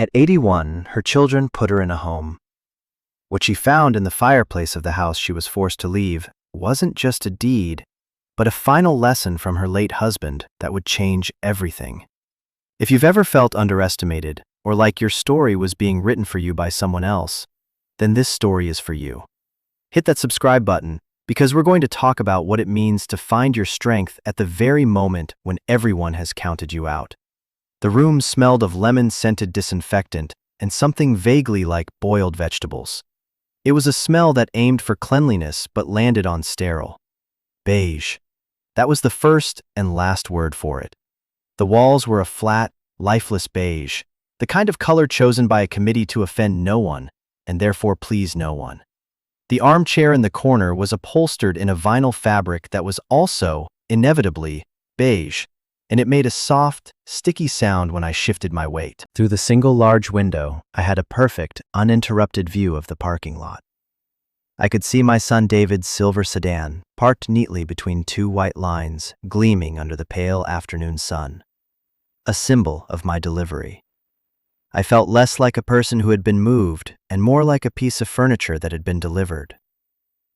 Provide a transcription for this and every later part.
At 81, her children put her in a home. What she found in the fireplace of the house she was forced to leave wasn't just a deed, but a final lesson from her late husband that would change everything. If you've ever felt underestimated, or like your story was being written for you by someone else, then this story is for you. Hit that subscribe button, because we're going to talk about what it means to find your strength at the very moment when everyone has counted you out. The room smelled of lemon-scented disinfectant and something vaguely like boiled vegetables. It was a smell that aimed for cleanliness but landed on sterile. Beige. That was the first and last word for it. The walls were a flat, lifeless beige, the kind of color chosen by a committee to offend no one, and therefore please no one. The armchair in the corner was upholstered in a vinyl fabric that was also, inevitably, beige, and it made a soft, sticky sound when I shifted my weight. Through the single large window, I had a perfect, uninterrupted view of the parking lot. I could see my son David's silver sedan, parked neatly between two white lines, gleaming under the pale afternoon sun. A symbol of my delivery. I felt less like a person who had been moved and more like a piece of furniture that had been delivered.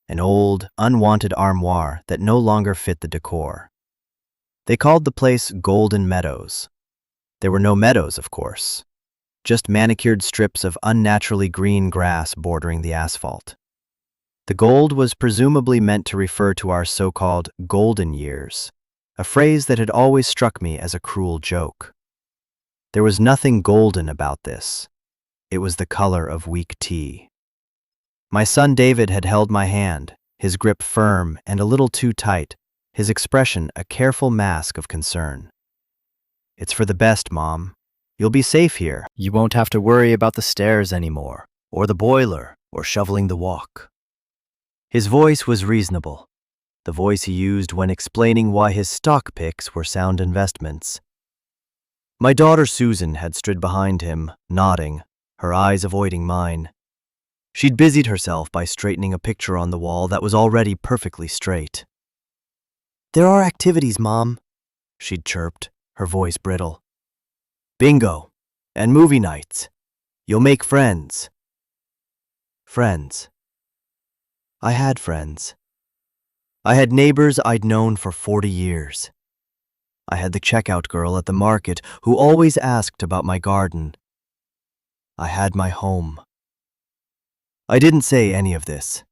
An old, unwanted armoire that no longer fit the decor. They called the place Golden Meadows. There were no meadows, of course. Just manicured strips of unnaturally green grass bordering the asphalt. The gold was presumably meant to refer to our so-called golden years, a phrase that had always struck me as a cruel joke. There was nothing golden about this. It was the color of weak tea. My son David had held my hand, his grip firm and a little too tight, his expression a careful mask of concern. "It's for the best, Mom. You'll be safe here. You won't have to worry about the stairs anymore, or the boiler, or shoveling the walk." His voice was reasonable, the voice he used when explaining why his stock picks were sound investments. My daughter Susan had stood behind him, nodding, her eyes avoiding mine. She'd busied herself by straightening a picture on the wall that was already perfectly straight. "There are activities, Mom," she'd chirped, her voice brittle. "Bingo, and movie nights. You'll make friends." Friends. I had friends. I had neighbors I'd known for 40 years. I had the checkout girl at the market who always asked about my garden. I had my home. I didn't say any of this.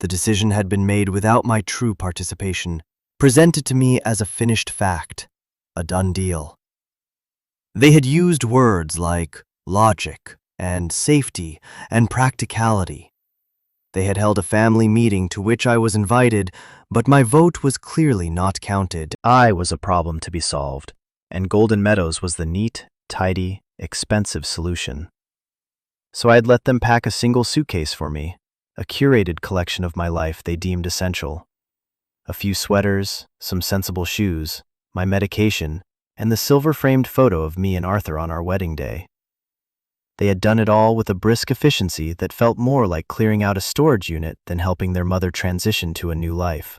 The decision had been made without my true participation, presented to me as a finished fact, a done deal. They had used words like logic and safety and practicality. They had held a family meeting to which I was invited, but my vote was clearly not counted. I was a problem to be solved, and Golden Meadows was the neat, tidy, expensive solution. So I'd let them pack a single suitcase for me, a curated collection of my life they deemed essential. A few sweaters, some sensible shoes, my medication, and the silver-framed photo of me and Arthur on our wedding day. They had done it all with a brisk efficiency that felt more like clearing out a storage unit than helping their mother transition to a new life.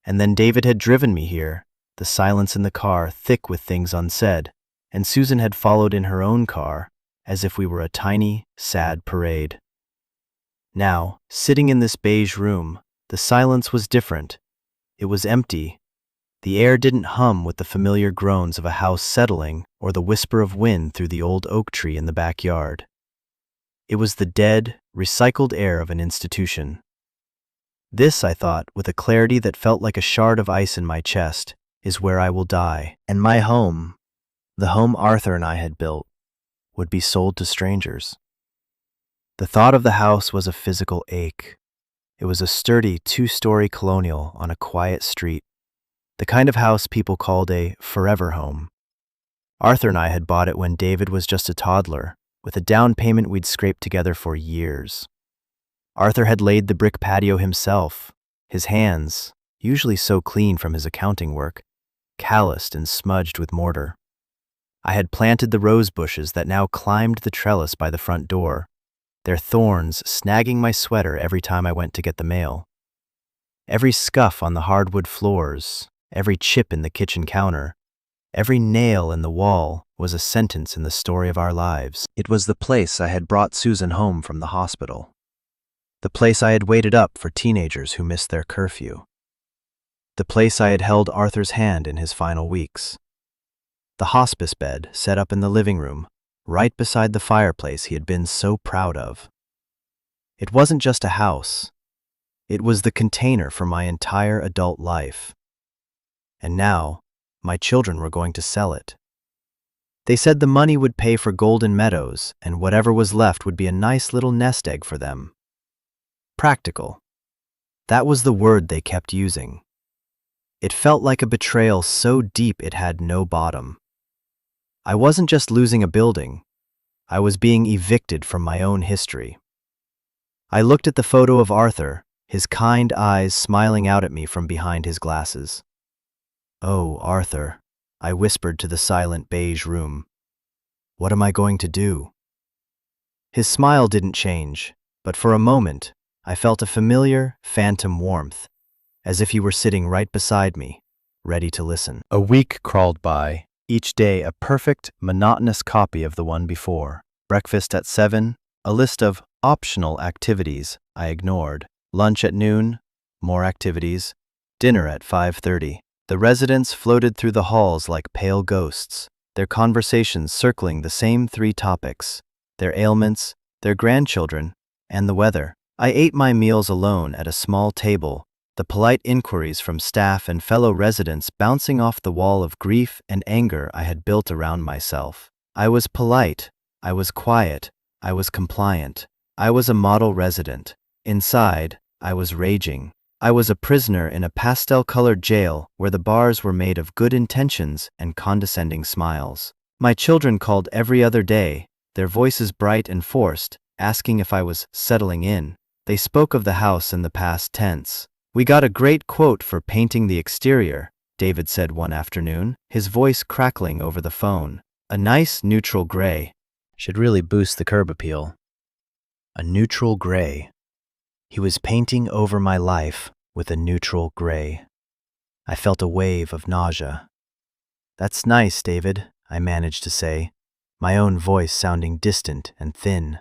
And then David had driven me here, the silence in the car thick with things unsaid, and Susan had followed in her own car, as if we were a tiny, sad parade. Now, sitting in this beige room, the silence was different. It was empty. The air didn't hum with the familiar groans of a house settling or the whisper of wind through the old oak tree in the backyard. It was the dead, recycled air of an institution. This, I thought, with a clarity that felt like a shard of ice in my chest, is where I will die. And my home, the home Arthur and I had built, would be sold to strangers. The thought of the house was a physical ache. It was a sturdy two-story colonial on a quiet street, the kind of house people called a forever home. Arthur and I had bought it when David was just a toddler, with a down payment we'd scraped together for years. Arthur had laid the brick patio himself, his hands, usually so clean from his accounting work, calloused and smudged with mortar. I had planted the rose bushes that now climbed the trellis by the front door, their thorns snagging my sweater every time I went to get the mail. Every scuff on the hardwood floors, every chip in the kitchen counter, every nail in the wall was a sentence in the story of our lives. It was the place I had brought Susan home from the hospital. The place I had waited up for teenagers who missed their curfew. The place I had held Arthur's hand in his final weeks. The hospice bed set up in the living room, right beside the fireplace he had been so proud of. It wasn't just a house. It was the container for my entire adult life. And now, my children were going to sell it. They said the money would pay for Golden Meadows, and whatever was left would be a nice little nest egg for them. Practical. That was the word they kept using. It felt like a betrayal so deep it had no bottom. I wasn't just losing a building. I was being evicted from my own history. I looked at the photo of Arthur, his kind eyes smiling out at me from behind his glasses. "Oh, Arthur," I whispered to the silent beige room. "What am I going to do?" His smile didn't change, but for a moment, I felt a familiar, phantom warmth, as if he were sitting right beside me, ready to listen. A week crawled by, each day a perfect, monotonous copy of the one before. Breakfast at 7, a list of optional activities I ignored. Lunch at noon, more activities. Dinner at 5:30. The residents floated through the halls like pale ghosts, their conversations circling the same 3 topics: their ailments, their grandchildren, and the weather. I ate my meals alone at a small table, the polite inquiries from staff and fellow residents bouncing off the wall of grief and anger I had built around myself. I was polite, I was quiet, I was compliant. I was a model resident. Inside, I was raging. I was a prisoner in a pastel-colored jail where the bars were made of good intentions and condescending smiles. My children called every other day, their voices bright and forced, asking if I was settling in. They spoke of the house in the past tense. "We got a great quote for painting the exterior," David said one afternoon, his voice crackling over the phone. "A nice neutral gray. Should really boost the curb appeal." A neutral gray. He was painting over my life with a neutral gray. I felt a wave of nausea. "That's nice, David," I managed to say, my own voice sounding distant and thin.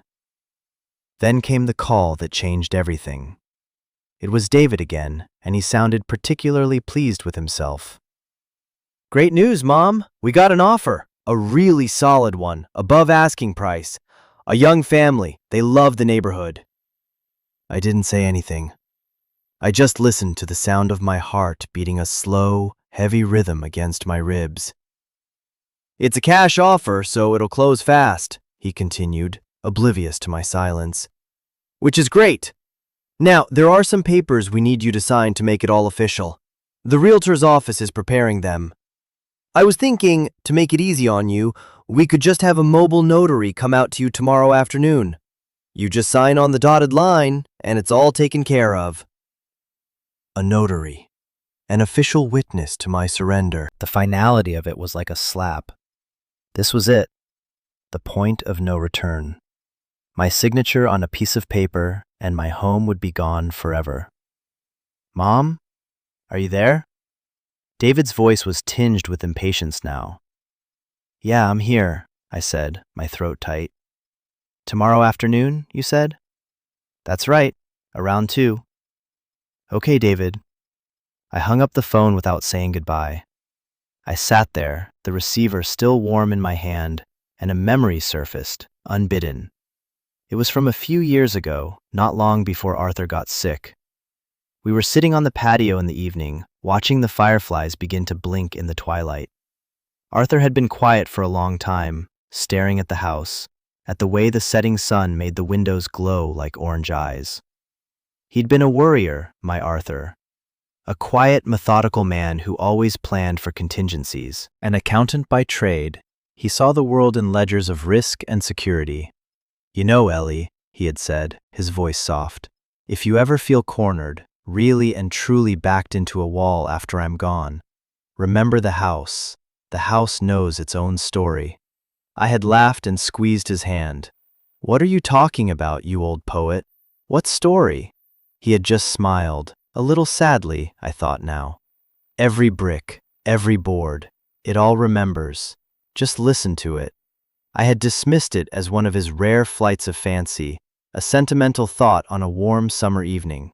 Then came the call that changed everything. It was David again, and he sounded particularly pleased with himself. "Great news, Mom! We got an offer. A really solid one, above asking price. A young family. They love the neighborhood." I didn't say anything. I just listened to the sound of my heart beating a slow, heavy rhythm against my ribs. "It's a cash offer, so it'll close fast," he continued, oblivious to my silence. "Which is great. Now, there are some papers we need you to sign to make it all official. The realtor's office is preparing them. I was thinking, to make it easy on you, we could just have a mobile notary come out to you tomorrow afternoon. You just sign on the dotted line, and it's all taken care of." A notary. An official witness to my surrender. The finality of it was like a slap. This was it. The point of no return. My signature on a piece of paper, and my home would be gone forever. "Mom? Are you there?" David's voice was tinged with impatience now. "Yeah, I'm here," I said, my throat tight. "Tomorrow afternoon, you said?" "That's right, around 2. "Okay, David." I hung up the phone without saying goodbye. I sat there, the receiver still warm in my hand, and a memory surfaced, unbidden. It was from a few years ago, not long before Arthur got sick. We were sitting on the patio in the evening, watching the fireflies begin to blink in the twilight. Arthur had been quiet for a long time, staring at the house, at the way the setting sun made the windows glow like orange eyes. He'd been a worrier, my Arthur. A quiet, methodical man who always planned for contingencies. An accountant by trade, he saw the world in ledgers of risk and security. "You know, Ellie," he had said, his voice soft, "if you ever feel cornered, really and truly backed into a wall after I'm gone, remember the house. The house knows its own story." I had laughed and squeezed his hand. "What are you talking about, you old poet? What story?" He had just smiled, a little sadly, I thought now. "Every brick, every board, it all remembers. Just listen to it. I had dismissed it as one of his rare flights of fancy, a sentimental thought on a warm summer evening.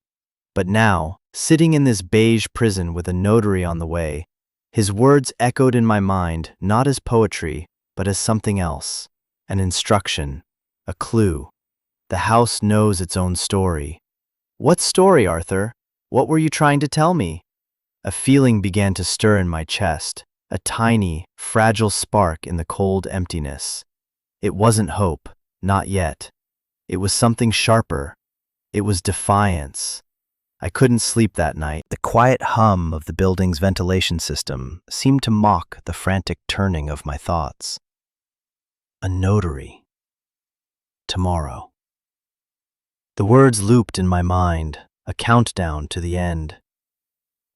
But now, sitting in this beige prison with a notary on the way, his words echoed in my mind not as poetry, but as something else, an instruction, a clue. The house knows its own story. What story, Arthur? What were you trying to tell me? A feeling began to stir in my chest, a tiny, fragile spark in the cold emptiness. It wasn't hope, not yet. It was something sharper. It was defiance. I couldn't sleep that night. The quiet hum of the building's ventilation system seemed to mock the frantic turning of my thoughts. A notary. Tomorrow. The words looped in my mind, a countdown to the end.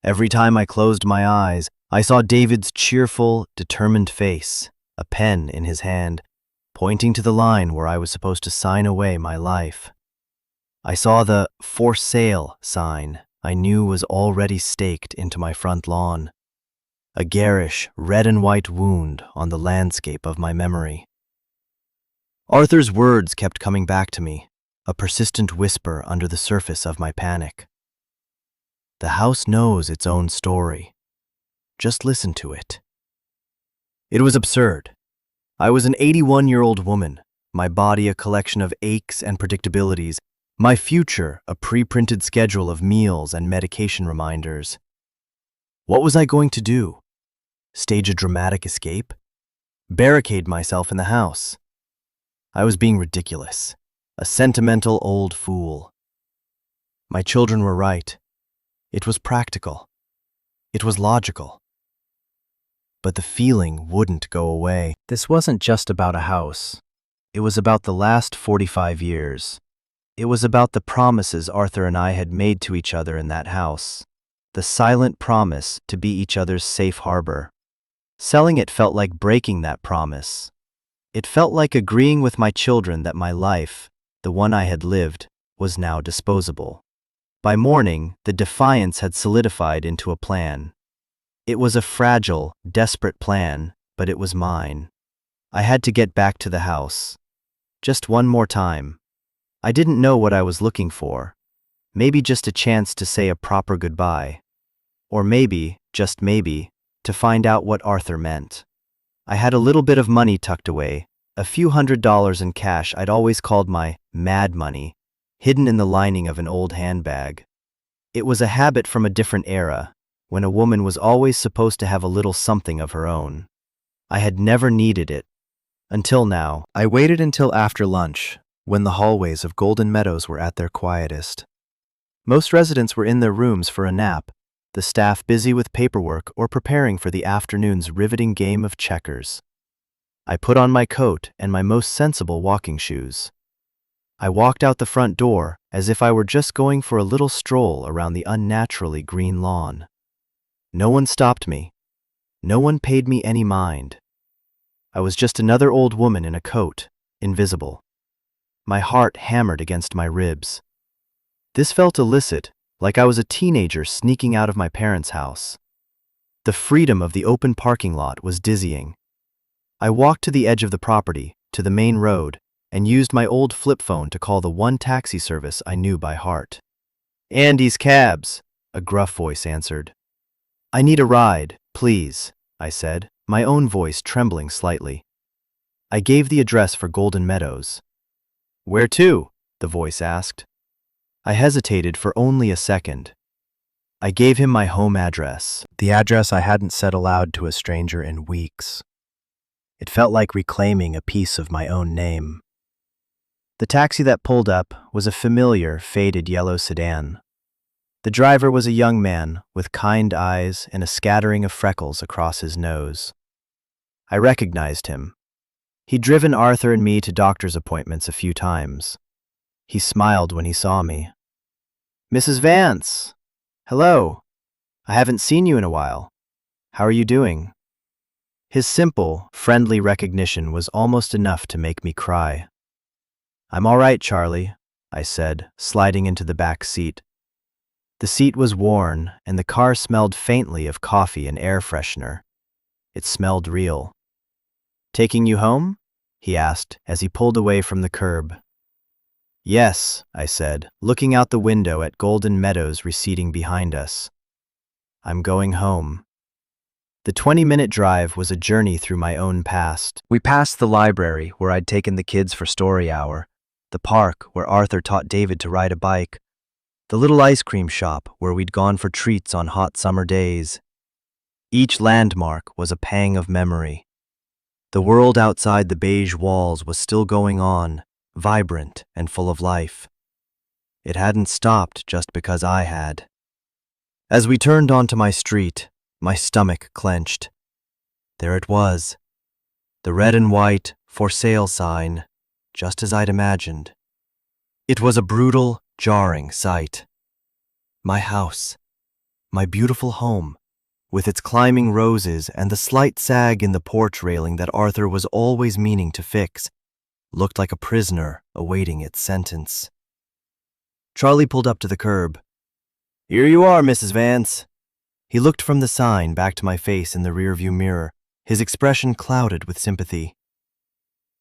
Every time I closed my eyes, I saw David's cheerful, determined face, a pen in his hand, pointing to the line where I was supposed to sign away my life. I saw the "For Sale" sign I knew was already staked into my front lawn, a garish red and white wound on the landscape of my memory. Arthur's words kept coming back to me, a persistent whisper under the surface of my panic. The house knows its own story. Just listen to it. It was absurd. I was an 81-year-old woman, my body a collection of aches and predictabilities, my future a pre-printed schedule of meals and medication reminders. What was I going to do? Stage a dramatic escape? Barricade myself in the house? I was being ridiculous, a sentimental old fool. My children were right. It was practical. It was logical. But the feeling wouldn't go away. This wasn't just about a house. It was about the last 45 years. It was about the promises Arthur and I had made to each other in that house. The silent promise to be each other's safe harbor. Selling it felt like breaking that promise. It felt like agreeing with my children that my life, the one I had lived, was now disposable. By morning, the defiance had solidified into a plan. It was a fragile, desperate plan, but it was mine. I had to get back to the house. Just one more time. I didn't know what I was looking for. Maybe just a chance to say a proper goodbye. Or maybe, just maybe, to find out what Arthur meant. I had a little bit of money tucked away, a few $100s in cash I'd always called my mad money, hidden in the lining of an old handbag. It was a habit from a different era, when a woman was always supposed to have a little something of her own. I had never needed it. Until now. I waited until after lunch, when the hallways of Golden Meadows were at their quietest. Most residents were in their rooms for a nap, the staff busy with paperwork or preparing for the afternoon's riveting game of checkers. I put on my coat and my most sensible walking shoes. I walked out the front door as if I were just going for a little stroll around the unnaturally green lawn. No one stopped me. No one paid me any mind. I was just another old woman in a coat, invisible. My heart hammered against my ribs. This felt illicit, like I was a teenager sneaking out of my parents' house. The freedom of the open parking lot was dizzying. I walked to the edge of the property, to the main road, and used my old flip phone to call the one taxi service I knew by heart. "Andy's Cabs," a gruff voice answered. "I need a ride, please," I said, my own voice trembling slightly. I gave the address for Golden Meadows. "Where to?" the voice asked. I hesitated for only a second. I gave him my home address, the address I hadn't said aloud to a stranger in weeks. It felt like reclaiming a piece of my own name. The taxi that pulled up was a familiar, faded yellow sedan. The driver was a young man with kind eyes and a scattering of freckles across his nose. I recognized him. He'd driven Arthur and me to doctor's appointments a few times. He smiled when he saw me. "Mrs. Vance! Hello. I haven't seen you in a while. How are you doing?" His simple, friendly recognition was almost enough to make me cry. "I'm all right, Charlie," I said, sliding into the back seat. The seat was worn, and the car smelled faintly of coffee and air freshener. It smelled real. Taking you home? He asked as he pulled away from the curb. Yes, I said, looking out the window at golden meadows receding behind us. I'm going home. The 20-minute drive was a journey through my own past. We passed the library where I'd taken the kids for story hour, the park where Arthur taught David to ride a bike, the little ice cream shop where we'd gone for treats on hot summer days. Each landmark was a pang of memory. The world outside the beige walls was still going on, vibrant and full of life. It hadn't stopped just because I had. As we turned onto my street, my stomach clenched. There it was, the red and white "for sale" sign, just as I'd imagined. It was a brutal, jarring sight. My house, my beautiful home, with its climbing roses and the slight sag in the porch railing that Arthur was always meaning to fix, looked like a prisoner awaiting its sentence. Charlie pulled up to the curb. "Here you are, Mrs. Vance." He looked from the sign back to my face in the rearview mirror, his expression clouded with sympathy.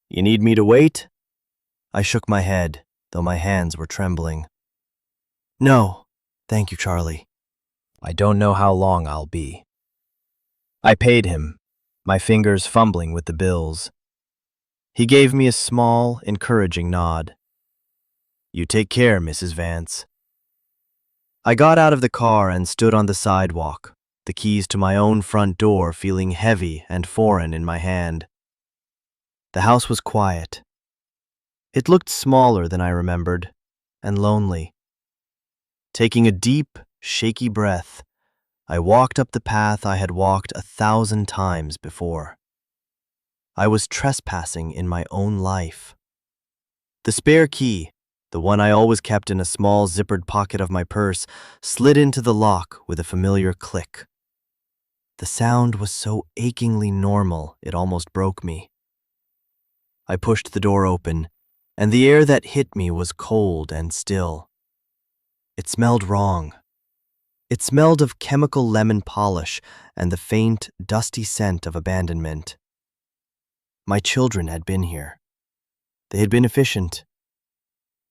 "You need me to wait?" I shook my head, though my hands were trembling. "No, thank you, Charlie. I don't know how long I'll be." I paid him, my fingers fumbling with the bills. He gave me a small, encouraging nod. "You take care, Mrs. Vance." I got out of the car and stood on the sidewalk, the keys to my own front door feeling heavy and foreign in my hand. The house was quiet. It looked smaller than I remembered, and lonely. Taking a deep, shaky breath, I walked up the path I had walked 1,000 times before. I was trespassing in my own life. The spare key, the one I always kept in a small zippered pocket of my purse, slid into the lock with a familiar click. The sound was so achingly normal it almost broke me. I pushed the door open, and the air that hit me was cold and still. It smelled wrong. It smelled of chemical lemon polish and the faint, dusty scent of abandonment. My children had been here. They had been efficient.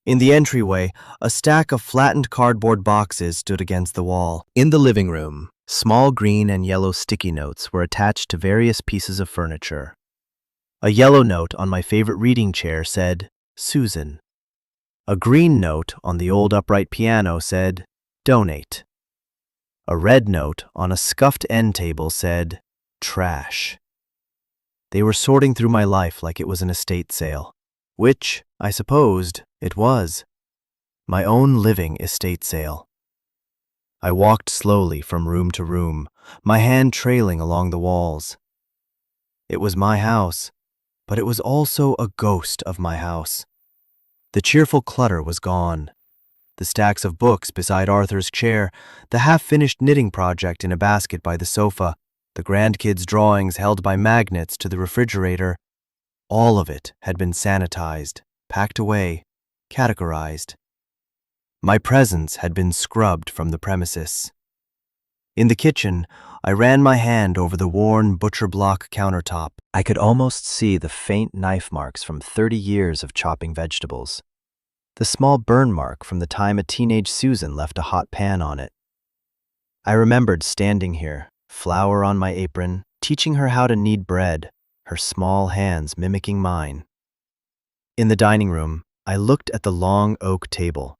In the entryway, a stack of flattened cardboard boxes stood against the wall. In the living room, small green and yellow sticky notes were attached to various pieces of furniture. A yellow note on my favorite reading chair said, "Susan." A green note on the old upright piano said, "Donate." A red note on a scuffed end table said, "Trash." They were sorting through my life like it was an estate sale, which, I supposed, it was. My own living estate sale. I walked slowly from room to room, my hand trailing along the walls. It was my house, but it was also a ghost of my house. The cheerful clutter was gone. The stacks of books beside Arthur's chair, the half-finished knitting project in a basket by the sofa, the grandkids' drawings held by magnets to the refrigerator, all of it had been sanitized, packed away, categorized. My presence had been scrubbed from the premises. In the kitchen, I ran my hand over the worn butcher block countertop. I could almost see the faint knife marks from 30 years of chopping vegetables. The small burn mark from the time a teenage Susan left a hot pan on it. I remembered standing here, flour on my apron, teaching her how to knead bread, her small hands mimicking mine. In the dining room, I looked at the long oak table.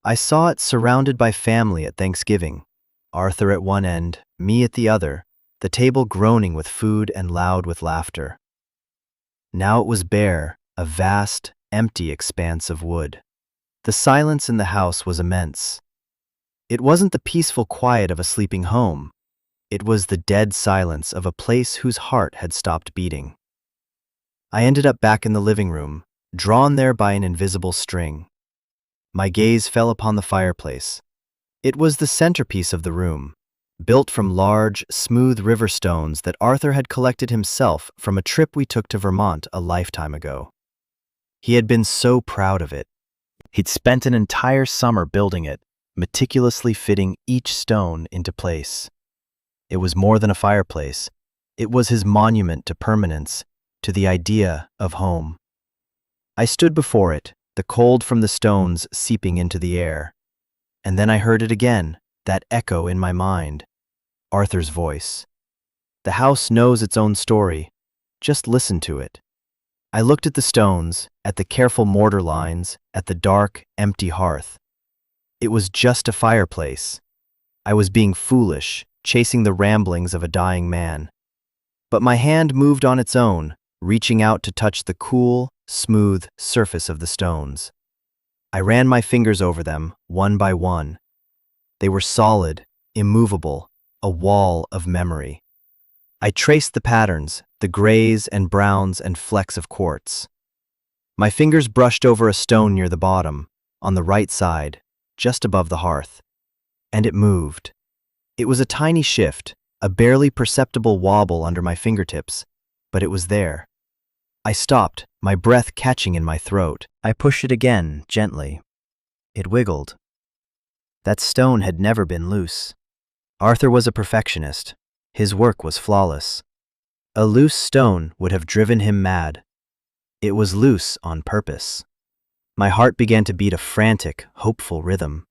I saw it surrounded by family at Thanksgiving, Arthur at one end, me at the other, the table groaning with food and loud with laughter. Now it was bare, a vast, empty expanse of wood. The silence in the house was immense. It wasn't the peaceful quiet of a sleeping home. It was the dead silence of a place whose heart had stopped beating. I ended up back in the living room, drawn there by an invisible string. My gaze fell upon the fireplace. It was the centerpiece of the room, built from large, smooth river stones that Arthur had collected himself from a trip we took to Vermont a lifetime ago. He had been so proud of it. He'd spent an entire summer building it, meticulously fitting each stone into place. It was more than a fireplace. It was his monument to permanence, to the idea of home. I stood before it, the cold from the stones seeping into the air. And then I heard it again, that echo in my mind. Arthur's voice. The house knows its own story. Just listen to it. I looked at the stones, at the careful mortar lines, at the dark, empty hearth. It was just a fireplace. I was being foolish, chasing the ramblings of a dying man. But my hand moved on its own, reaching out to touch the cool, smooth surface of the stones. I ran my fingers over them, one by one. They were solid, immovable, a wall of memory. I traced the patterns, the grays and browns and flecks of quartz. My fingers brushed over a stone near the bottom, on the right side, just above the hearth. And it moved. It was a tiny shift, a barely perceptible wobble under my fingertips, but it was there. I stopped, my breath catching in my throat. I pushed it again, gently. It wiggled. That stone had never been loose. Arthur was a perfectionist. His work was flawless. A loose stone would have driven him mad. It was loose on purpose. My heart began to beat a frantic, hopeful rhythm.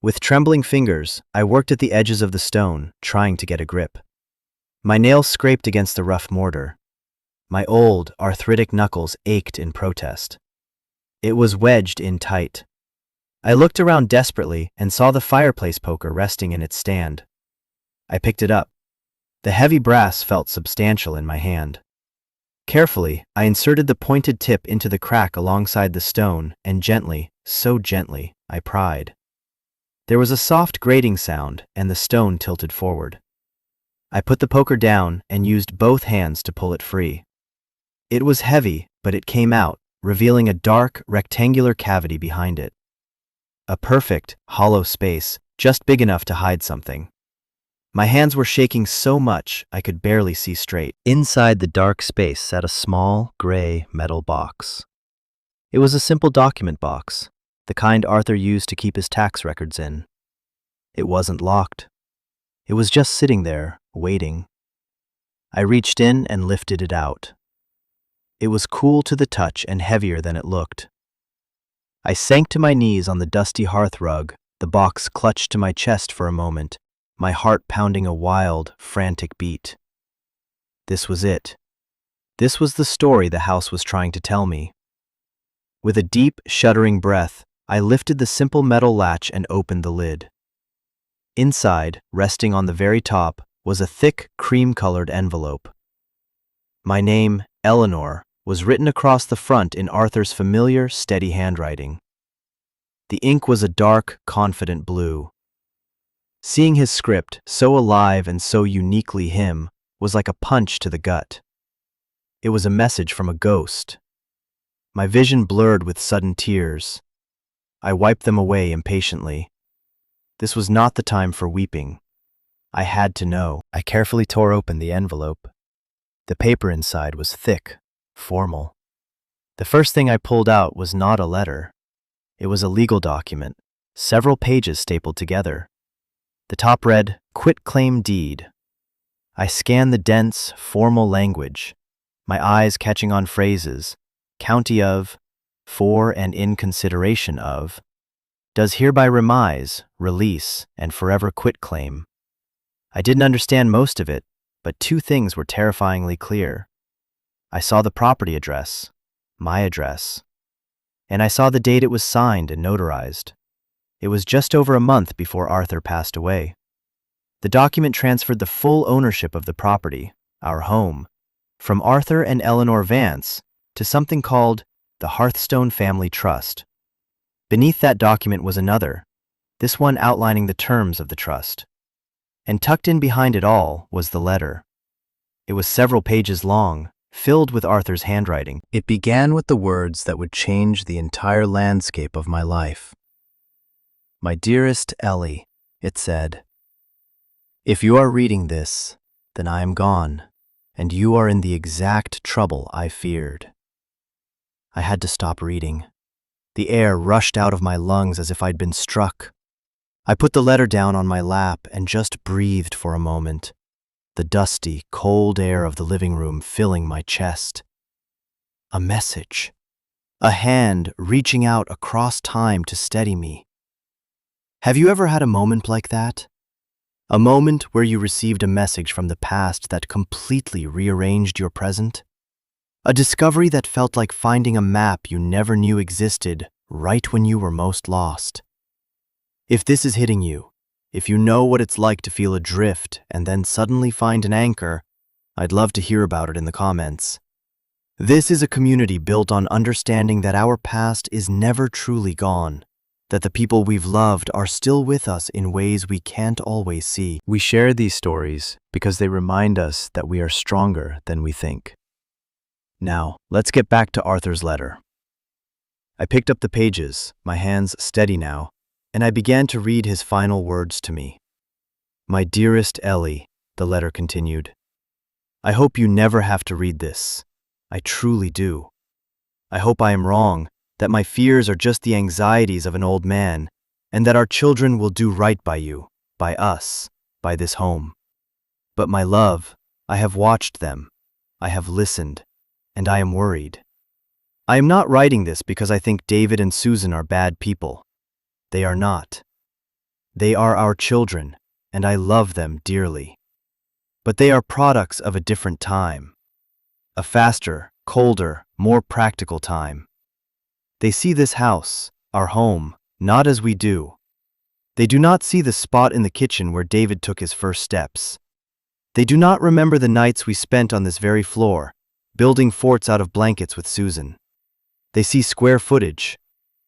With trembling fingers, I worked at the edges of the stone, trying to get a grip. My nails scraped against the rough mortar. My old, arthritic knuckles ached in protest. It was wedged in tight. I looked around desperately and saw the fireplace poker resting in its stand. I picked it up. The heavy brass felt substantial in my hand. Carefully, I inserted the pointed tip into the crack alongside the stone, and gently, so gently, I pried. There was a soft grating sound, and the stone tilted forward. I put the poker down and used both hands to pull it free. It was heavy, but it came out, revealing a dark, rectangular cavity behind it. A perfect, hollow space, just big enough to hide something. My hands were shaking so much I could barely see straight. Inside the dark space sat a small, gray metal box. It was a simple document box, the kind Arthur used to keep his tax records in. It wasn't locked. It was just sitting there, waiting. I reached in and lifted it out. It was cool to the touch and heavier than it looked. I sank to my knees on the dusty hearth rug, the box clutched to my chest for a moment, my heart pounding a wild, frantic beat. This was it. This was the story the house was trying to tell me. With a deep, shuddering breath, I lifted the simple metal latch and opened the lid. Inside, resting on the very top, was a thick, cream-colored envelope. My name, Eleanor, was written across the front in Arthur's familiar, steady handwriting. The ink was a dark, confident blue. Seeing his script, so alive and so uniquely him, was like a punch to the gut. It was a message from a ghost. My vision blurred with sudden tears. I wiped them away impatiently. This was not the time for weeping. I had to know. I carefully tore open the envelope. The paper inside was thick, formal. The first thing I pulled out was not a letter. It was a legal document, several pages stapled together. The top read, "Quitclaim Deed." I scanned the dense, formal language, my eyes catching on phrases, county of, for and in consideration of, does hereby remise, release, and forever quitclaim. I didn't understand most of it, but two things were terrifyingly clear. I saw the property address, my address, and I saw the date it was signed and notarized. It was just over a month before Arthur passed away. The document transferred the full ownership of the property, our home, from Arthur and Eleanor Vance to something called the Hearthstone Family Trust. Beneath that document was another, this one outlining the terms of the trust. And tucked in behind it all was the letter. It was several pages long, filled with Arthur's handwriting. It began with the words that would change the entire landscape of my life. "My dearest Ellie," it said, "if you are reading this, then I am gone, and you are in the exact trouble I feared." I had to stop reading. The air rushed out of my lungs as if I'd been struck. I put the letter down on my lap and just breathed for a moment. the dusty, cold air of the living room filling my chest. A message. A hand reaching out across time to steady me. Have you ever had a moment like that? A moment where you received a message from the past that completely rearranged your present? A discovery that felt like finding a map you never knew existed right when you were most lost. If this is hitting you, if you know what it's like to feel adrift and then suddenly find an anchor, I'd love to hear about it in the comments. This is a community built on understanding that our past is never truly gone, that the people we've loved are still with us in ways we can't always see. We share these stories because they remind us that we are stronger than we think. Now, let's get back to Arthur's letter. I picked up the pages, my hands steady now, and I began to read his final words to me. My dearest Ellie, the letter continued, I hope you never have to read this. I truly do. I hope I am wrong, that my fears are just the anxieties of an old man, and that our children will do right by you, by us, by this home. But my love, I have watched them, I have listened, and I am worried. I am not writing this because I think David and Susan are bad people. They are not. They are our children, and I love them dearly. But they are products of a different time. A faster, colder, more practical time. They see this house, our home, not as we do. They do not see the spot in the kitchen where David took his first steps. They do not remember the nights we spent on this very floor, building forts out of blankets with Susan. They see square footage.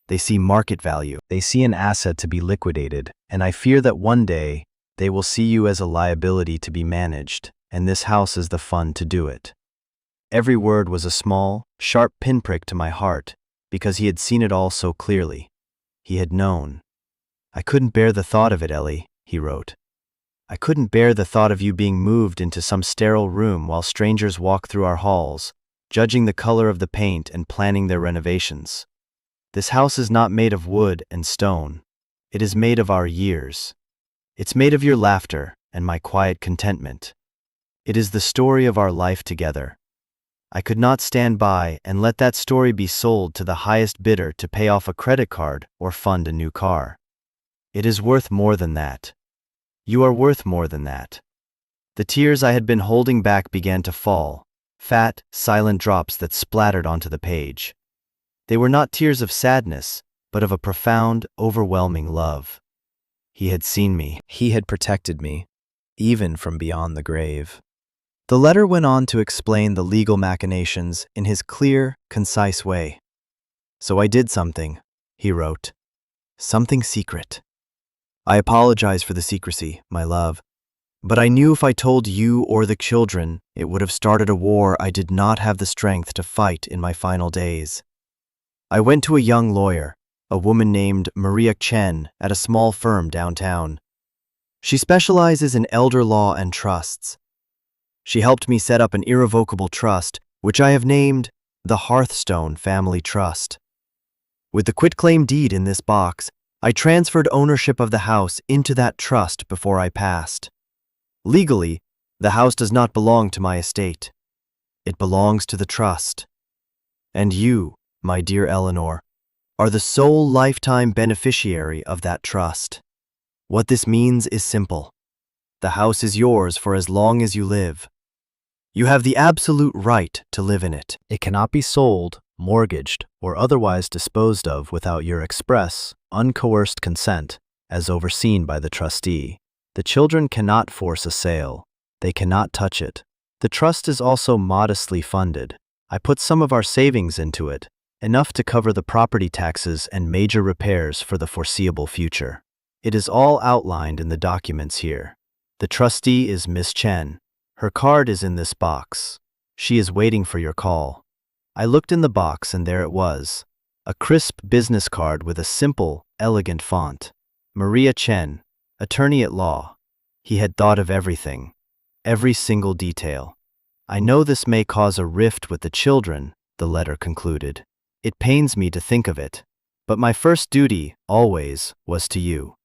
They see market value. They see an asset to be liquidated, and I fear that one day they will see you as a liability to be managed, and this house is the fund to do it. Every word was a small, sharp pinprick to my heart, because he had seen it all so clearly. He had known. I couldn't bear the thought of it, Ellie, he wrote. I couldn't bear the thought of you being moved into some sterile room while strangers walk through our halls, judging the color of the paint and planning their renovations. This house is not made of wood and stone. It is made of our years. It's made of your laughter and my quiet contentment. It is the story of our life together. I could not stand by and let that story be sold to the highest bidder to pay off a credit card or fund a new car. It is worth more than that. You are worth more than that. The tears I had been holding back began to fall, fat, silent drops that splattered onto the page. They were not tears of sadness, but of a profound, overwhelming love. He had seen me. He had protected me, even from beyond the grave. The letter went on to explain the legal machinations in his clear, concise way. So I did something, he wrote. Something secret. I apologize for the secrecy, my love, but I knew if I told you or the children, it would have started a war I did not have the strength to fight in my final days. I went to a young lawyer, a woman named Maria Chen at a small firm downtown. She specializes in elder law and trusts. She helped me set up an irrevocable trust, which I have named the Hearthstone Family Trust. With the quitclaim deed in this box, I transferred ownership of the house into that trust before I passed. Legally, the house does not belong to my estate. It belongs to the trust. And you, my dear Eleanor, are the sole lifetime beneficiary of that trust. What this means is simple. The house is yours for as long as you live. You have the absolute right to live in it. It cannot be sold, mortgaged, or otherwise disposed of without your express, uncoerced consent, as overseen by the trustee. The children cannot force a sale. They cannot touch it. The trust is also modestly funded. I put some of our savings into it, enough to cover the property taxes and major repairs for the foreseeable future. It is all outlined in the documents here. The trustee is Miss Chen. Her card is in this box. She is waiting for your call. I looked in the box and there it was, a crisp business card with a simple, elegant font. Maria Chen, attorney at law. He had thought of everything, every single detail. I know this may cause a rift with the children, the letter concluded. It pains me to think of it, but my first duty, always, was to you.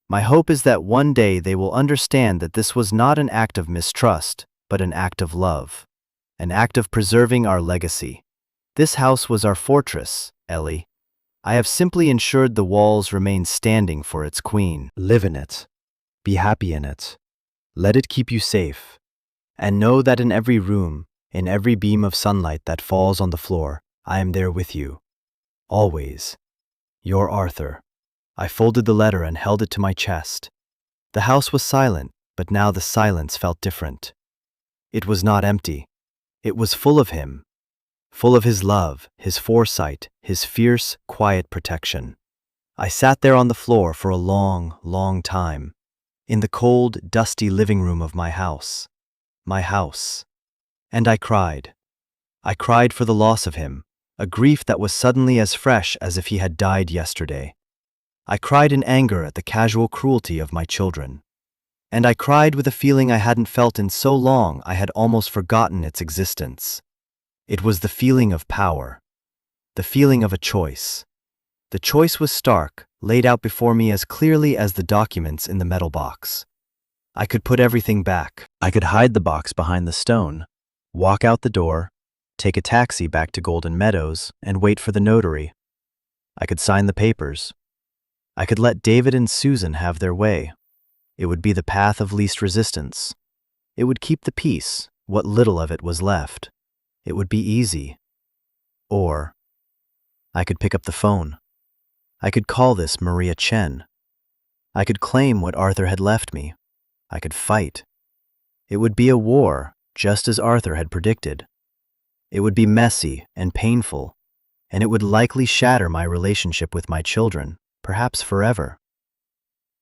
My hope is that one day they will understand that this was not an act of mistrust, but an act of love, an act of preserving our legacy. This house was our fortress, Ellie. I have simply ensured the walls remain standing for its queen. Live in it. Be happy in it. Let it keep you safe. And know that in every room, in every beam of sunlight that falls on the floor, I am there with you. Always. Your Arthur. I folded the letter and held it to my chest. The house was silent, but now the silence felt different. It was not empty. It was full of him. Full of his love, his foresight, his fierce, quiet protection. I sat there on the floor for a long, long time, in the cold, dusty living room of my house. My house. And I cried. I cried for the loss of him, a grief that was suddenly as fresh as if he had died yesterday. I cried in anger at the casual cruelty of my children. And I cried with a feeling I hadn't felt in so long I had almost forgotten its existence. It was the feeling of power, the feeling of a choice. The choice was stark, laid out before me as clearly as the documents in the metal box. I could put everything back. I could hide the box behind the stone, walk out the door, take a taxi back to Golden Meadows, and wait for the notary. I could sign the papers. I could let David and Susan have their way. It would be the path of least resistance. It would keep the peace, what little of it was left. It would be easy. Or I could pick up the phone. I could call this Maria Chen. I could claim what Arthur had left me. I could fight. It would be a war, just as Arthur had predicted. It would be messy and painful, and it would likely shatter my relationship with my children, perhaps forever.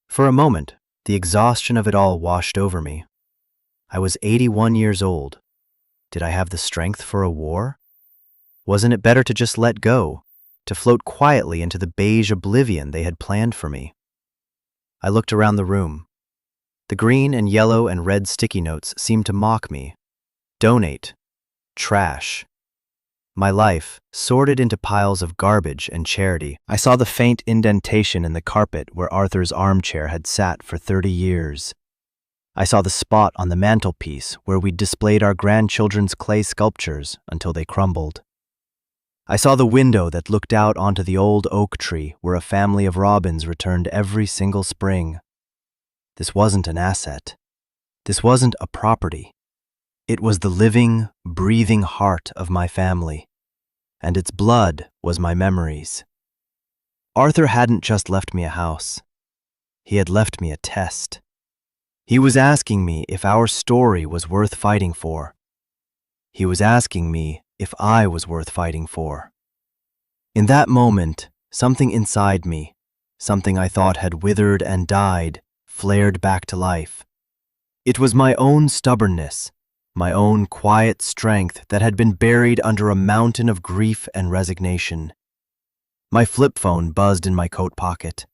For a moment, the exhaustion of it all washed over me. I was 81 years old. Did I have the strength for a war? Wasn't it better to just let go, to float quietly into the beige oblivion they had planned for me? I looked around the room. The green and yellow and red sticky notes seemed to mock me. Donate. Trash. My life, sorted into piles of garbage and charity. I saw the faint indentation in the carpet where Arthur's armchair had sat for 30 years. I saw the spot on the mantelpiece where we'd displayed our grandchildren's clay sculptures until they crumbled. I saw the window that looked out onto the old oak tree where a family of robins returned every single spring. This wasn't an asset. This wasn't a property. It was the living, breathing heart of my family, and its blood was my memories. Arthur hadn't just left me a house. He had left me a test. He was asking me if our story was worth fighting for. He was asking me if I was worth fighting for. In that moment, something inside me, something I thought had withered and died, flared back to life. It was my own stubbornness, my own quiet strength that had been buried under a mountain of grief and resignation. My flip phone buzzed in my coat pocket.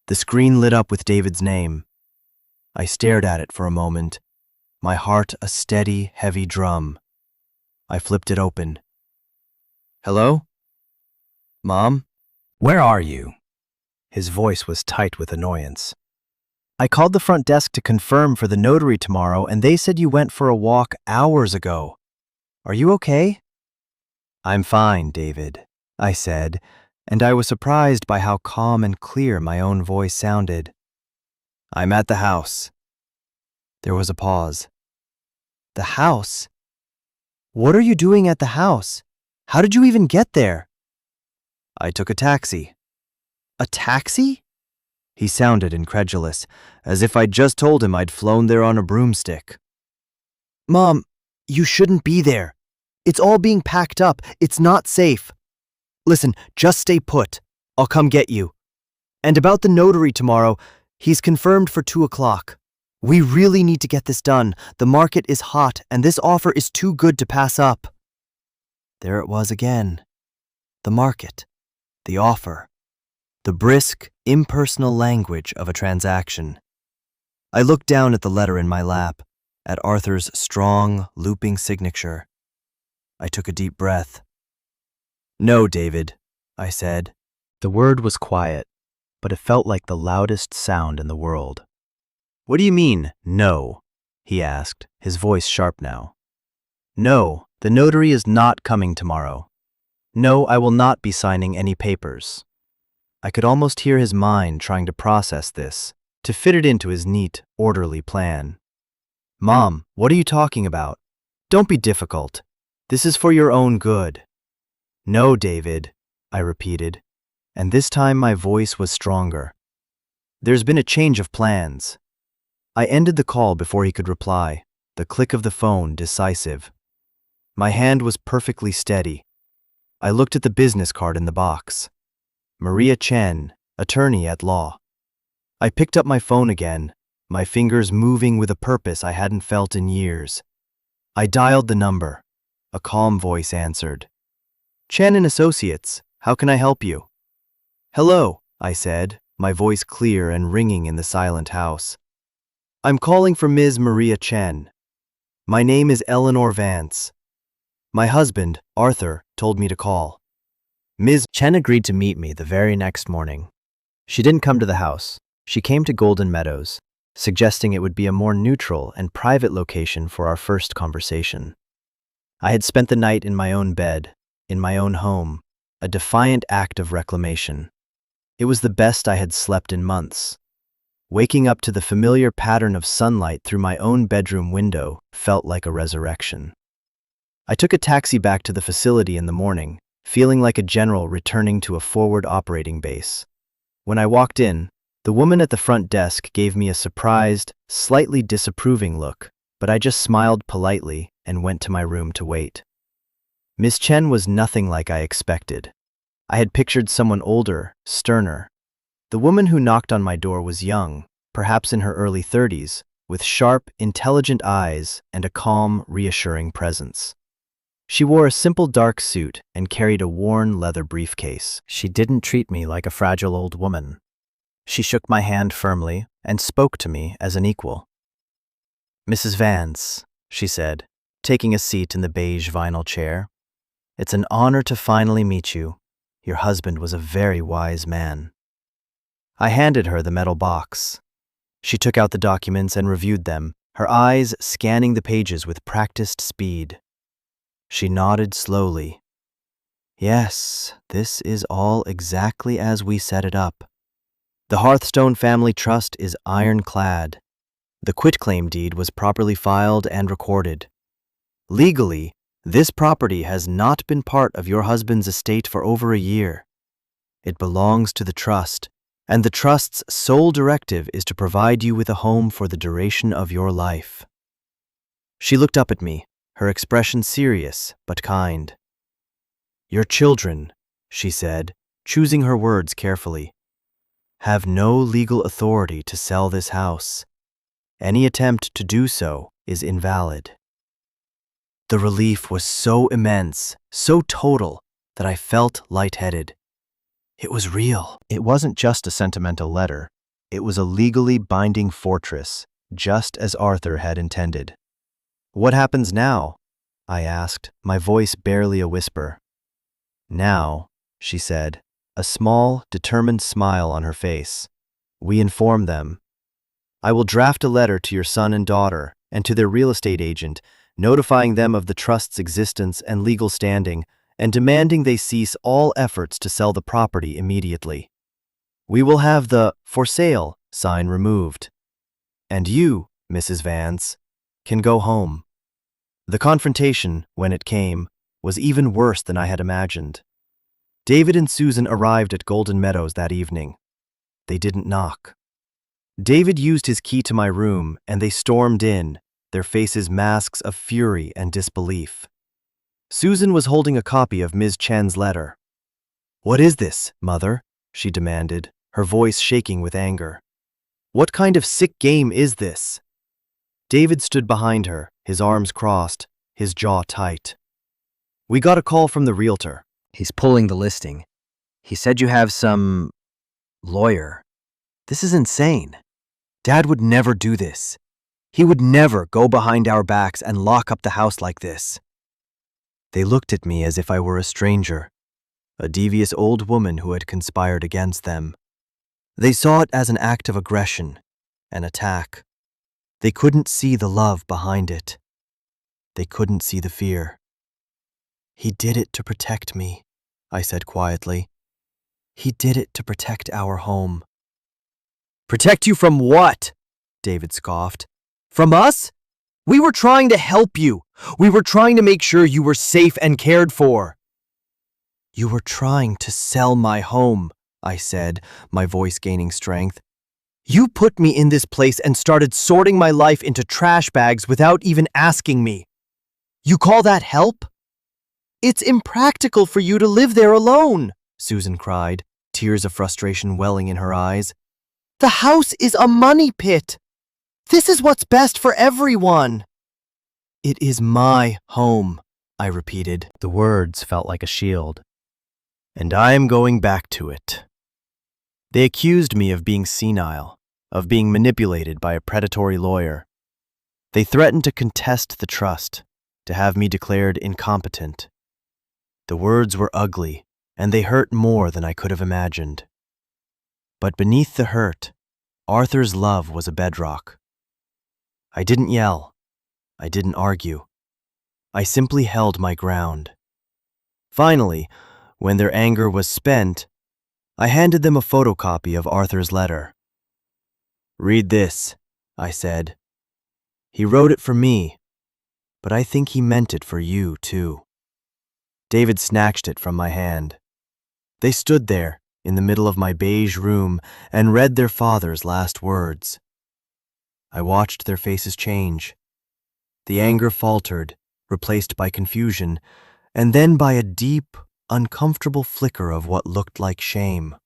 The screen lit up with David's name. I stared at it for a moment, my heart a steady, heavy drum. I flipped it open. Hello? Mom? Where are you? His voice was tight with annoyance. I called the front desk to confirm for the notary tomorrow, and they said you went for a walk hours ago. Are you okay? I'm fine, David, I said, and I was surprised by how calm and clear my own voice sounded. I'm at the house. There was a pause. The house? What are you doing at the house? How did you even get there? I took a taxi. A taxi? He sounded incredulous, as if I'd just told him I'd flown there on a broomstick. Mom, you shouldn't be there. It's all being packed up. It's not safe. Listen, just stay put. I'll come get you. And about the notary tomorrow, he's confirmed for 2 o'clock. We really need to get this done. The market is hot, and this offer is too good to pass up. There it was again. The market. The offer. The brisk, impersonal language of a transaction. I looked down at the letter in my lap, at Arthur's strong, looping signature. I took a deep breath. No, David, I said. The word was quiet, but it felt like the loudest sound in the world. "What do you mean, no?" he asked, his voice sharp now. "No, the notary is not coming tomorrow. No, I will not be signing any papers." I could almost hear his mind trying to process this, to fit it into his neat, orderly plan. "Mom, what are you talking about? Don't be difficult. This is for your own good." "No, David," I repeated, and this time my voice was stronger. "There's been a change of plans." I ended the call before he could reply, the click of the phone decisive. My hand was perfectly steady. I looked at the business card in the box. Maria Chen, attorney at law. I picked up my phone again, my fingers moving with a purpose I hadn't felt in years. I dialed the number. A calm voice answered. "Chen and Associates, how can I help you?" "Hello," I said, my voice clear and ringing in the silent house. "I'm calling for Ms. Maria Chen. My name is Eleanor Vance. My husband, Arthur, told me to call." Ms. Chen agreed to meet me the very next morning. She didn't come to the house. She came to Golden Meadows, suggesting it would be a more neutral and private location for our first conversation. I had spent the night in my own bed, in my own home, a defiant act of reclamation. It was the best I had slept in months. Waking up to the familiar pattern of sunlight through my own bedroom window felt like a resurrection. I took a taxi back to the facility in the morning, feeling like a general returning to a forward operating base. When I walked in, the woman at the front desk gave me a surprised, slightly disapproving look, but I just smiled politely and went to my room to wait. Miss Chen was nothing like I expected. I had pictured someone older, sterner. The woman who knocked on my door was young, perhaps in her early 30s, with sharp, intelligent eyes and a calm, reassuring presence. She wore a simple dark suit and carried a worn leather briefcase. She didn't treat me like a fragile old woman. She shook my hand firmly and spoke to me as an equal. "Mrs. Vance," she said, taking a seat in the beige vinyl chair. "It's an honor to finally meet you. Your husband was a very wise man." I handed her the metal box. She took out the documents and reviewed them, her eyes scanning the pages with practiced speed. She nodded slowly. "Yes, this is all exactly as we set it up. The Hearthstone Family Trust is ironclad. The quitclaim deed was properly filed and recorded. Legally, this property has not been part of your husband's estate for over a year. It belongs to the trust, and the trust's sole directive is to provide you with a home for the duration of your life." She looked up at me, her expression serious but kind. "Your children," she said, choosing her words carefully, "have no legal authority to sell this house. Any attempt to do so is invalid." The relief was so immense, so total, that I felt lightheaded. It was real. It wasn't just a sentimental letter. It was a legally binding fortress, just as Arthur had intended. "What happens now?" I asked, my voice barely a whisper. "Now," she said, a small, determined smile on her face, "we inform them. I will draft a letter to your son and daughter and to their real estate agent, notifying them of the trust's existence and legal standing, and demanding they cease all efforts to sell the property immediately. We will have the 'For Sale' sign removed. And you, Mrs. Vance, can go home." The confrontation, when it came, was even worse than I had imagined. David and Susan arrived at Golden Meadows that evening. They didn't knock. David used his key to my room, and they stormed in, their faces masks of fury and disbelief. Susan was holding a copy of Ms. Chen's letter. "What is this, Mother?" she demanded, her voice shaking with anger. "What kind of sick game is this?" David stood behind her, his arms crossed, his jaw tight. "We got a call from the realtor. He's pulling the listing. He said you have some lawyer. This is insane. Dad would never do this. He would never go behind our backs and lock up the house like this." They looked at me as if I were a stranger, a devious old woman who had conspired against them. They saw it as an act of aggression, an attack. They couldn't see the love behind it. They couldn't see the fear. "He did it to protect me," I said quietly. "He did it to protect our home." "Protect you from what?" David scoffed. "From us? We were trying to help you. We were trying to make sure you were safe and cared for." "You were trying to sell my home," I said, my voice gaining strength. "You put me in this place and started sorting my life into trash bags without even asking me. You call that help?" "It's impractical for you to live there alone," Susan cried, tears of frustration welling in her eyes. "The house is a money pit. This is what's best for everyone." "It is my home," I repeated. The words felt like a shield. "And I am going back to it." They accused me of being senile, of being manipulated by a predatory lawyer. They threatened to contest the trust, to have me declared incompetent. The words were ugly, and they hurt more than I could have imagined. But beneath the hurt, Arthur's love was a bedrock. I didn't yell. I didn't argue. I simply held my ground. Finally, when their anger was spent, I handed them a photocopy of Arthur's letter. "Read this," I said. "He wrote it for me, but I think he meant it for you, too." David snatched it from my hand. They stood there, in the middle of my beige room, and read their father's last words. I watched their faces change. The anger faltered, replaced by confusion, and then by a deep, uncomfortable flicker of what looked like shame.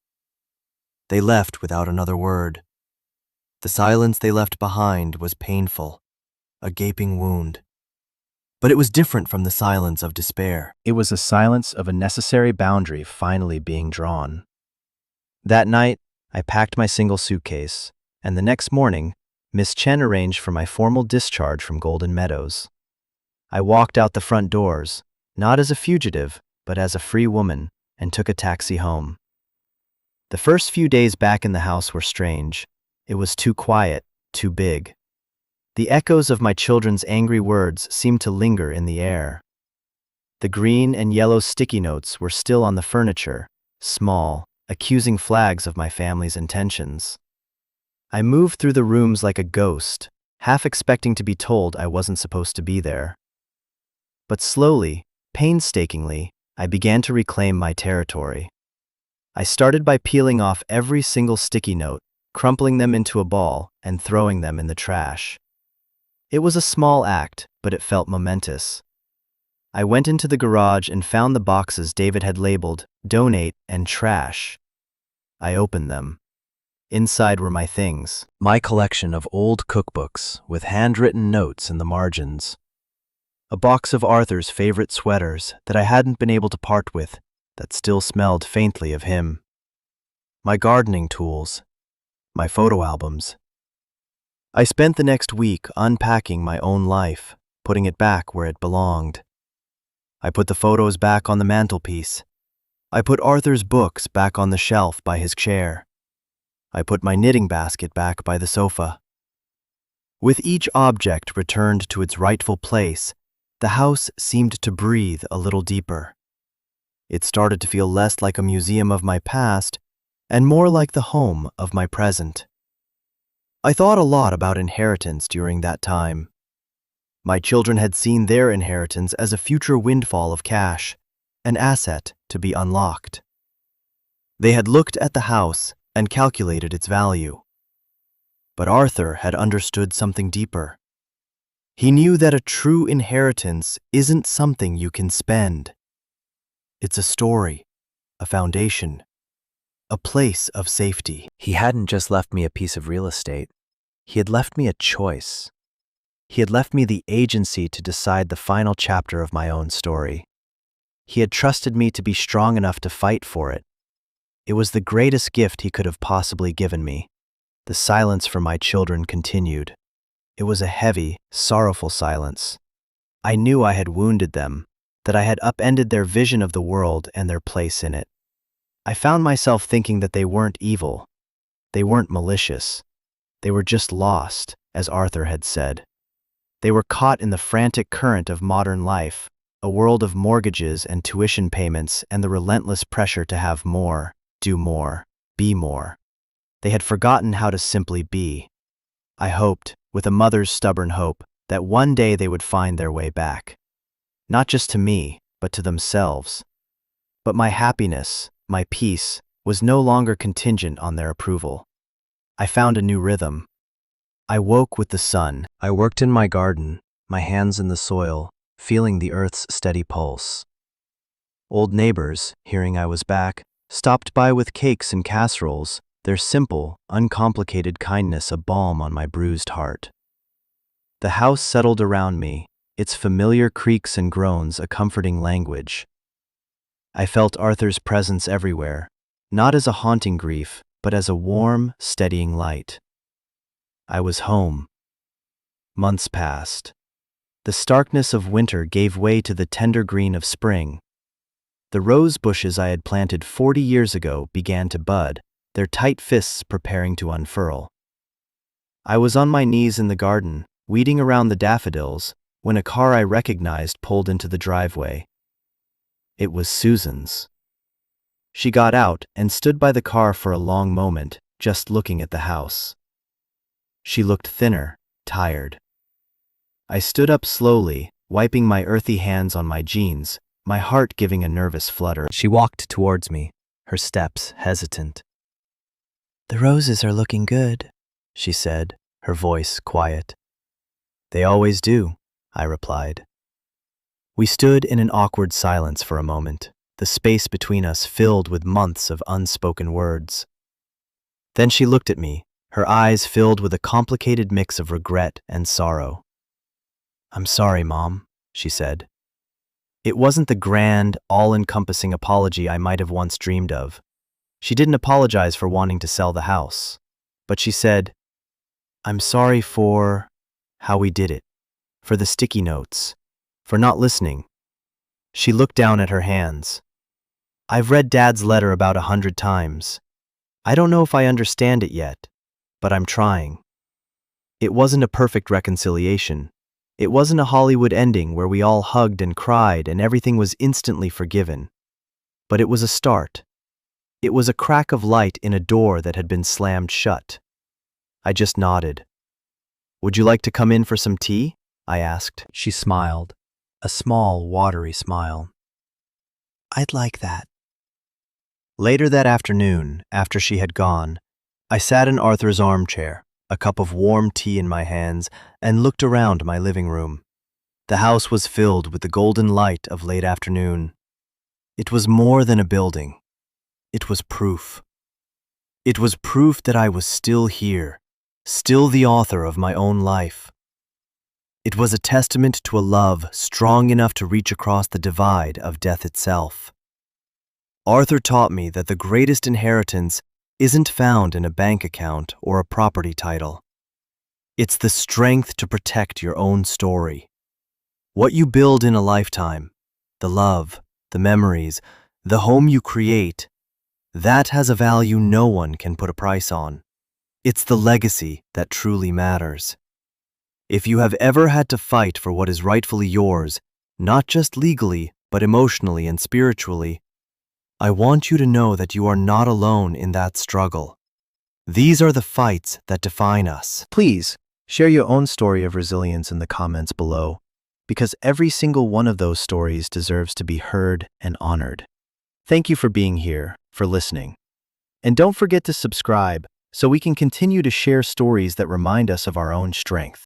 They left without another word. The silence they left behind was painful, a gaping wound. But it was different from the silence of despair. It was a silence of a necessary boundary finally being drawn. That night, I packed my single suitcase, and the next morning, Miss Chen arranged for my formal discharge from Golden Meadows. I walked out the front doors, not as a fugitive, but as a free woman, and took a taxi home. The first few days back in the house were strange. It was too quiet, too big. The echoes of my children's angry words seemed to linger in the air. The green and yellow sticky notes were still on the furniture, small, accusing flags of my family's intentions. I moved through the rooms like a ghost, half expecting to be told I wasn't supposed to be there. But slowly, painstakingly, I began to reclaim my territory. I started by peeling off every single sticky note, crumpling them into a ball, and throwing them in the trash. It was a small act, but it felt momentous. I went into the garage and found the boxes David had labeled "Donate" and "Trash." I opened them. Inside were my things, my collection of old cookbooks with handwritten notes in the margins. A box of Arthur's favorite sweaters that I hadn't been able to part with, that still smelled faintly of him. My gardening tools, my photo albums. I spent the next week unpacking my own life, putting it back where it belonged. I put the photos back on the mantelpiece. I put Arthur's books back on the shelf by his chair. I put my knitting basket back by the sofa. With each object returned to its rightful place, the house seemed to breathe a little deeper. It started to feel less like a museum of my past and more like the home of my present. I thought a lot about inheritance during that time. My children had seen their inheritance as a future windfall of cash, an asset to be unlocked. They had looked at the house and calculated its value. But Arthur had understood something deeper. He knew that a true inheritance isn't something you can spend. It's a story, a foundation, a place of safety. He hadn't just left me a piece of real estate. He had left me a choice. He had left me the agency to decide the final chapter of my own story. He had trusted me to be strong enough to fight for it. It was the greatest gift he could have possibly given me. The silence for my children continued. It was a heavy, sorrowful silence. I knew I had wounded them, that I had upended their vision of the world and their place in it. I found myself thinking that they weren't evil. They weren't malicious. They were just lost, as Arthur had said. They were caught in the frantic current of modern life, a world of mortgages and tuition payments and the relentless pressure to have more, do more, be more. They had forgotten how to simply be. I hoped, with a mother's stubborn hope, that one day they would find their way back. Not just to me, but to themselves. But my happiness, my peace, was no longer contingent on their approval. I found a new rhythm. I woke with the sun. I worked in my garden, my hands in the soil, feeling the earth's steady pulse. Old neighbors, hearing I was back, stopped by with cakes and casseroles, their simple, uncomplicated kindness a balm on my bruised heart. The house settled around me, its familiar creaks and groans a comforting language. I felt Arthur's presence everywhere, not as a haunting grief, but as a warm, steadying light. I was home. Months passed. The starkness of winter gave way to the tender green of spring. The rose bushes I had planted 40 years ago began to bud, their tight fists preparing to unfurl. I was on my knees in the garden, weeding around the daffodils, when a car I recognized pulled into the driveway. It was Susan's. She got out and stood by the car for a long moment, just looking at the house. She looked thinner, tired. I stood up slowly, wiping my earthy hands on my jeans, my heart giving a nervous flutter. She walked towards me, her steps hesitant. "The roses are looking good," she said, her voice quiet. "They always do," I replied. We stood in an awkward silence for a moment, the space between us filled with months of unspoken words. Then she looked at me, her eyes filled with a complicated mix of regret and sorrow. "I'm sorry, Mom," she said. It wasn't the grand, all-encompassing apology I might have once dreamed of. She didn't apologize for wanting to sell the house, but she said, "I'm sorry for how we did it, for the sticky notes, for not listening." She looked down at her hands. "I've read Dad's letter about 100 times. I don't know if I understand it yet, but I'm trying." It wasn't a perfect reconciliation. It wasn't a Hollywood ending where we all hugged and cried and everything was instantly forgiven. But it was a start. It was a crack of light in a door that had been slammed shut. I just nodded. "Would you like to come in for some tea?" I asked. She smiled, a small, watery smile. "I'd like that." Later that afternoon, after she had gone, I sat in Arthur's armchair, a cup of warm tea in my hands, and looked around my living room. The house was filled with the golden light of late afternoon. It was more than a building. It was proof. It was proof that I was still here, still the author of my own life. It was a testament to a love strong enough to reach across the divide of death itself. Arthur taught me that the greatest inheritance isn't found in a bank account or a property title. It's the strength to protect your own story. What you build in a lifetime, the love, the memories, the home you create, that has a value no one can put a price on. It's the legacy that truly matters. If you have ever had to fight for what is rightfully yours, not just legally, but emotionally and spiritually, I want you to know that you are not alone in that struggle. These are the fights that define us. Please, share your own story of resilience in the comments below, because every single one of those stories deserves to be heard and honored. Thank you for being here, for listening. And don't forget to subscribe so we can continue to share stories that remind us of our own strength.